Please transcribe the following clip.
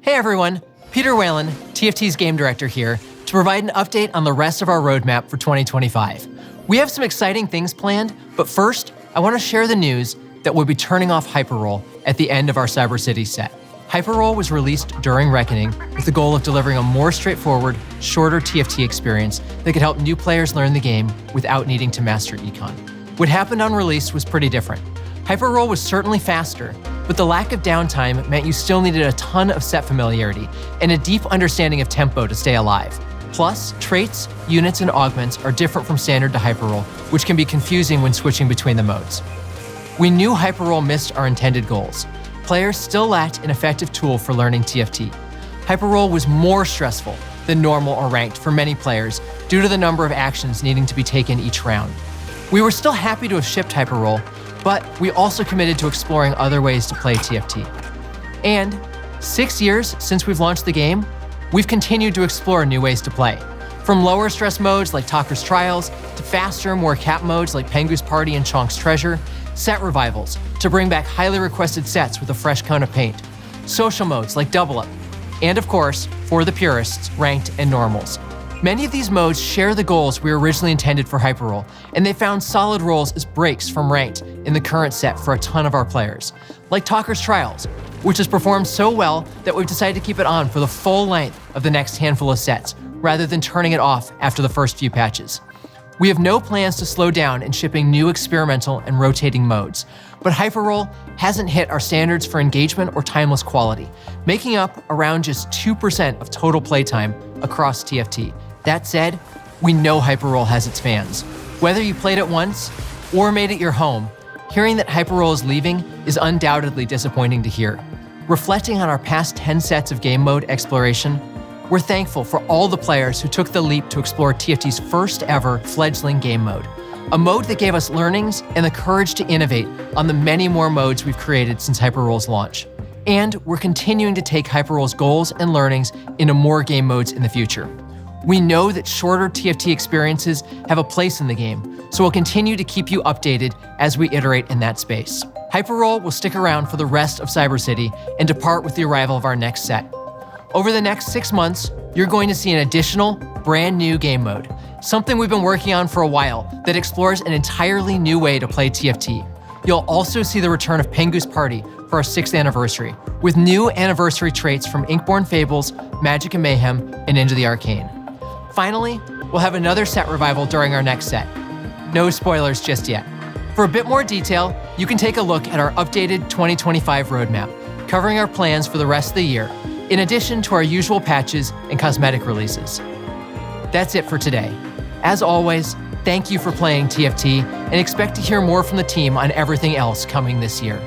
Hey everyone, Peter Whalen, TFT's game director here, to provide an update on the rest of our roadmap for 2025. We have some exciting things planned, but first, I want to share the news that we'll be turning off Hyperroll at the end of our Cyber City set. Hyperroll was released during Reckoning with the goal of delivering a more straightforward, shorter TFT experience that could help new players learn the game without needing to master Econ. What happened on release was pretty different. Hyperroll was certainly faster, but the lack of downtime meant you still needed a ton of set familiarity and a deep understanding of tempo to stay alive. Plus, traits, units, and augments are different from standard to Hyperroll, which can be confusing when switching between the modes. We knew Hyperroll missed our intended goals. Players still lacked an effective tool for learning TFT. Hyperroll was more stressful than normal or ranked for many players due to the number of actions needing to be taken each round. We were still happy to have shipped Hyperroll, but we also committed to exploring other ways to play TFT. And 6 years since we've launched the game, we've continued to explore new ways to play. From lower stress modes like Talker's Trials, to faster, more cap modes like Pengu's Party and Chonk's Treasure, set revivals to bring back highly requested sets with a fresh coat of paint, social modes like Double Up, and of course, for the purists, ranked and normals. Many of these modes share the goals we originally intended for Hyperroll, and they found solid roles as breaks from ranked in the current set for a ton of our players, like Talker's Trials, which has performed so well that we've decided to keep it on for the full length of the next handful of sets, rather than turning it off after the first few patches. We have no plans to slow down in shipping new experimental and rotating modes, but Hyperroll hasn't hit our standards for engagement or timeless quality, making up around just 2% of total playtime across TFT. That said, we know Hyperroll has its fans. Whether you played it once or made it your home, hearing that Hyperroll is leaving is undoubtedly disappointing to hear. Reflecting on our past 10 sets of game mode exploration, we're thankful for all the players who took the leap to explore TFT's first ever fledgling game mode, a mode that gave us learnings and the courage to innovate on the many more modes we've created since Hyperroll's launch. And we're continuing to take Hyperroll's goals and learnings into more game modes in the future. We know that shorter TFT experiences have a place in the game, so we'll continue to keep you updated as we iterate in that space. Hyperroll will stick around for the rest of Cyber City and depart with the arrival of our next set. Over the next 6 months, you're going to see an additional, brand new game mode, something we've been working on for a while that explores an entirely new way to play TFT. You'll also see the return of Pengu's Party for our 6th anniversary, with new anniversary traits from Inkborn Fables, Magic and Mayhem, and Into the Arcane. Finally, we'll have another set revival during our next set. No spoilers just yet. For a bit more detail, you can take a look at our updated 2025 roadmap, covering our plans for the rest of the year, in addition to our usual patches and cosmetic releases. That's it for today. As always, thank you for playing TFT, and expect to hear more from the team on everything else coming this year.